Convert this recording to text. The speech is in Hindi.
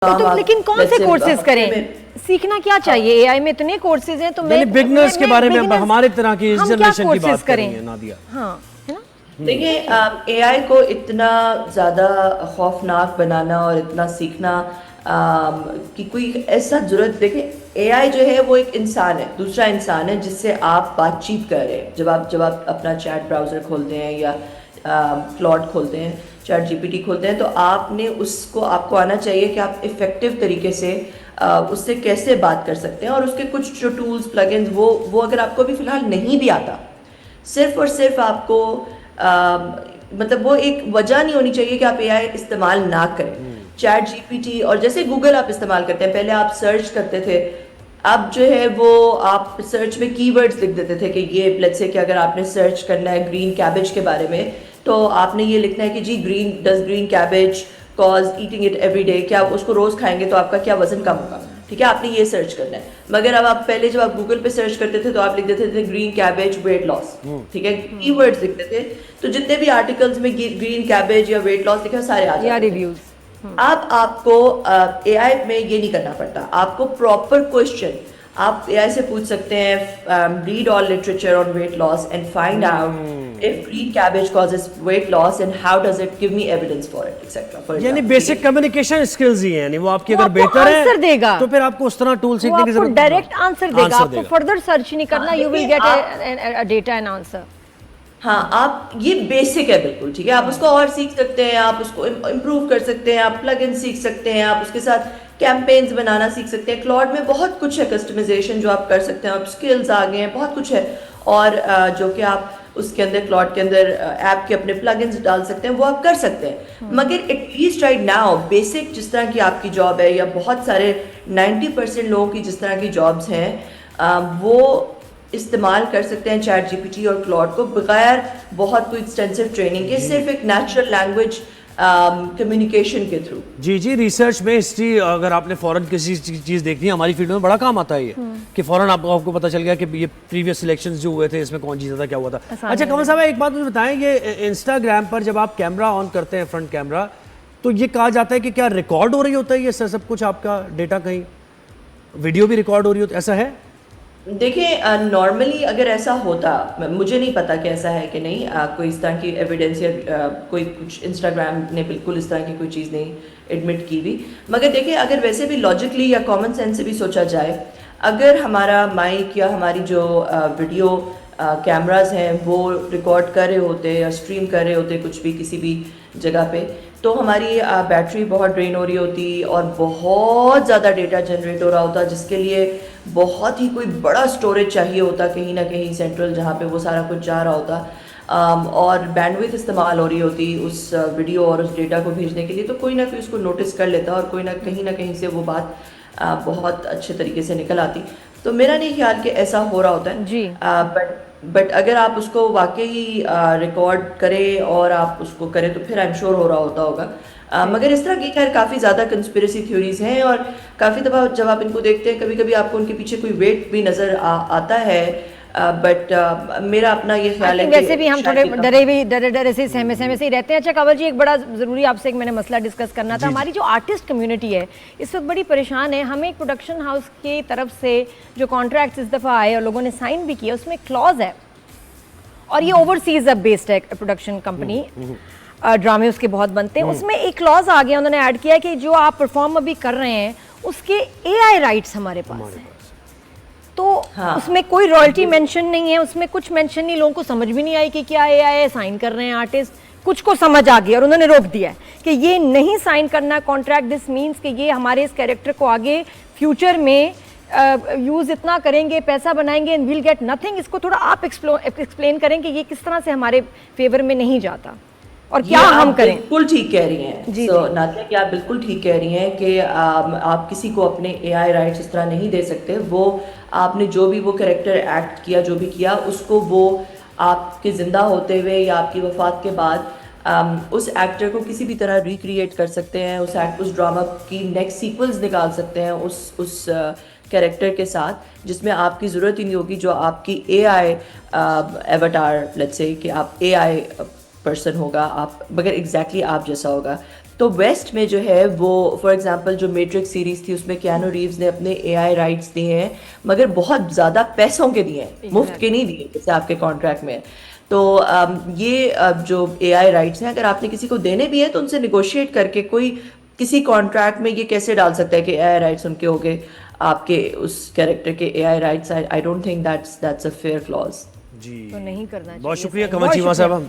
तो लेकिन कौन से कोर्सेज करें? सीखना क्या चाहिए? एआई में इतने कोर्सेज हैं, तो मैं बिगनर्स के बारे में हमारे तरह की इस जनरेशन की बात करें नादिया। हाँ, है ना? देखिए, एआई को इतना ज़्यादा खौफनाक बनाना और इतना सीखना कि कोई ऐसा जरूरत, देखिए एआई जो है वो एक इंसान है, दूसरा इंसान है जिससे आप बातचीत कर रहे हैं। जब आप अपना चैट ब्राउज़र खोलते हैं या क्लॉड खोलते हैं, चैट जीपीटी खोलते हैं, तो आपको आना चाहिए कि आप इफ़ेक्टिव तरीके से उससे कैसे बात कर सकते हैं। और उसके कुछ जो टूल्स प्लगइन्स वो अगर आपको अभी फ़िलहाल नहीं भी आता, सिर्फ और सिर्फ आपको मतलब वो एक वजह नहीं होनी चाहिए कि आप एआई इस्तेमाल ना करें। चैट जीपीटी और जैसे गूगल आप इस्तेमाल करते हैं, पहले आप सर्च करते थे, अब जो है वो आप सर्च में कीवर्ड्स लिख देते थे कि ये लेट्स से कि अगर आपने सर्च करना है ग्रीन कैबेज के बारे में, तो आपने ये लिखना है कि जी green cabbage cause eating it every day, क्या उसको रोज खाएंगे तो आपका क्या वजन कम होगा, ठीक है, आपने ये सर्च करना है। मगर अब आप पहले जब आप गूगल पे सर्च करते थे तो आप लिख देते थे ग्रीन कैबेज वेट लॉस, ठीक है, कीवर्ड्स लिखते थे, तो जितने भी आर्टिकल्स में ग्रीन कैबेज या वेट लॉस लिखा सारे आ जाते थे। रिव्यूज। अब आपको एआई में ये नहीं करना पड़ता, आपको प्रॉपर क्वेश्चन आप एआई से पूछ सकते हैं, read all literature on weight loss and find out if green cabbage causes weight loss and how does it give me evidence for it etcetera. यानी बेसिक कम्युनिकेशन स्किल्स ही हैं, यानी वो आपकी अगर बेहतर है देगा तो फिर आपको उस तरह टूल सीखने की जरूरत नहीं, डायरेक्ट आंसर देगा, आपको फर्दर सर्च नहीं करना, you will get a data and answer. हाँ, आप ये बेसिक है बिल्कुल, ठीक है, आप उसको और सीख सकते हैं, आप उसको इम्प्रूव कर सकते हैं, आप प्लग इन सीख सकते हैं, आप उसके साथ कैंपेन्स बनाना सीख सकते हैं। क्लॉड में बहुत कुछ है, कस्टमाइजेशन जो आप कर सकते हैं, आप स्किल्स आ गए हैं, बहुत कुछ है। और जो कि आप उसके अंदर क्लॉड के अंदर ऐप के अपने प्लगइन्स डाल सकते हैं, वो आप कर सकते हैं। मगर एटलीस्ट राइट नाउ बेसिक जिस तरह की आपकी जॉब है, या बहुत सारे 90% लोगों की जिस तरह की जॉब्स हैं, वो इस्तेमाल कर सकते हैं चैट जीपीटी और क्लॉड को बगैर बहुत कोई एक्सटेंसिव ट्रेनिंग के, सिर्फ एक नेचुरल लैंग्वेज कम्युनिकेशन के थ्रू। जी रिसर्च में हिस्ट्री अगर आपने फॉरेन किसी चीज़ देखनी है, हमारी फील्ड में बड़ा काम आता है ये, कि फॉरेन आपको पता चल गया कि ये प्रीवियस सिलेक्शंस जो हुए थे इसमें कौन जीता था, क्या हुआ था। अच्छा कमल साहब, एक बात मुझे बताएं, ये इंस्टाग्राम पर जब आप कैमरा ऑन करते हैं, फ्रंट कैमरा, तो ये कहा जाता है कि क्या रिकॉर्ड हो रही होता है ये सब कुछ, आपका डेटा कहीं वीडियो भी रिकॉर्ड हो रही होती, ऐसा है? देखिए, नॉर्मली अगर ऐसा होता, मुझे नहीं पता कि ऐसा है कि नहीं, कोई इस तरह की एविडेंस या कोई कुछ इंस्टाग्राम ने बिल्कुल इस तरह की कोई चीज़ नहीं एडमिट की भी। मगर देखिए, अगर वैसे भी लॉजिकली या कॉमन सेंस से भी सोचा जाए, अगर हमारा माइक या हमारी जो वीडियो कैमरास हैं वो रिकॉर्ड कर रहे होते या स्ट्रीम कर रहे होते कुछ भी किसी भी जगह पे, तो हमारी बैटरी बहुत ड्रेन हो रही होती और बहुत ज़्यादा डेटा जनरेट हो रहा होता, जिसके लिए बहुत ही कोई बड़ा स्टोरेज चाहिए होता, कहीं ना कहीं सेंट्रल, जहाँ पे वो सारा कुछ जा रहा होता, और बैंडविड्थ इस्तेमाल हो रही होती उस वीडियो और उस डेटा को भेजने के लिए। तो कोई ना कोई उसको नोटिस कर लेता और कोई ना कहीं से वो बात बहुत अच्छे तरीके से निकल आती। तो मेरा नहीं ख्याल कि ऐसा हो रहा होता है जी। बट अगर आप उसको वाकई रिकॉर्ड करें और आप उसको करें तो फिर आई एम श्योर हो रहा होगा। मगर इस तरह की खैर काफ़ी ज़्यादा कंस्पिरेसी थ्योरीज हैं, और काफ़ी दफ़ा जब आप इनको देखते हैं, कभी कभी आपको उनके पीछे कोई वेट भी नज़र आता है, बट मेरा अपना ये ख्याल है कि वैसे भी हम थोड़े डरे से सहमे से ही रहते हैं। अच्छा कंवल जी, एक बड़ा ज़रूरी आपसे एक मैंने मसला डिस्कस करना था। हमारी जो आर्टिस्ट कम्युनिटी है इस वक्त बड़ी परेशान है। हमें एक प्रोडक्शन हाउस की तरफ से जो कॉन्ट्रैक्ट्स इस दफ़ा आए और लोगों ने साइन भी किया, उसमें क्लॉज है, और ये ओवरसीज अब बेस्ड है प्रोडक्शन कंपनी, ड्रामे उसके बहुत बनते हैं, उसमें एक क्लॉज आ गया, उन्होंने ऐड किया कि जो आप परफॉर्म अभी कर रहे हैं उसके एआई राइट्स हमारे पास हैं। तो उसमें कोई रॉयल्टी मेंशन नहीं है, उसमें कुछ मेंशन नहीं, लोगों को समझ भी नहीं आई कि क्या एआई साइन कर रहे हैं आर्टिस्ट। कुछ को समझ आ गई और उन्होंने रोक दिया है कि ये नहीं साइन करना कॉन्ट्रैक्ट, दिस मीन्स कि ये हमारे इस कैरेक्टर को आगे फ्यूचर में यूज़ इतना करेंगे, पैसा बनाएंगे एंड विल गेट नथिंग। इसको थोड़ा आप एक्सप्लेन करें कि ये किस तरह से हमारे फेवर में नहीं जाता और क्या हम करें। बिल्कुल ठीक कह रही हैं, so, नादिया कि आप बिल्कुल ठीक कह रही हैं कि आप किसी को अपने एआई राइट्स इस तरह नहीं दे सकते। वो आपने जो भी वो कैरेक्टर एक्ट किया, जो भी किया, उसको वो आपके ज़िंदा होते हुए या आपकी वफात के बाद उस एक्टर को किसी भी तरह रिक्रिएट कर सकते हैं, उस ड्रामा की नेक्स्ट सीक्वल्स निकाल सकते हैं उस कैरेक्टर के साथ, जिसमें आपकी ज़रूरत ही नहीं होगी, जो आपकी एआई एवटार, लेट्स से कि आप एआई पर्सन होगा, आप मगर एग्जैक्टली आप जैसा होगा। तो वेस्ट में जो है वो फॉर एग्जांपल जो मैट्रिक्स सीरीज थी उसमें कियानो रीव्स ने अपने एआई राइट्स दिए हैं, मगर बहुत ज़्यादा पैसों के दिए हैं, मुफ्त के नहीं दिए जैसे आपके कॉन्ट्रैक्ट में। तो ये जो एआई राइट्स हैं, अगर आपने किसी को देने भी है तो उनसे निगोशिएट करके कोई किसी कॉन्ट्रैक्ट में ये कैसे डाल सकता है कि एआई राइट्स उनके हो गए, आपके उस कैरेक्टर के AI rights. I don't think that's a fair clause. जी तो नहीं करना चाहिए। बहुत शुक्रिया सही। कमल बहुत चीमा शुक्रिया। साहब।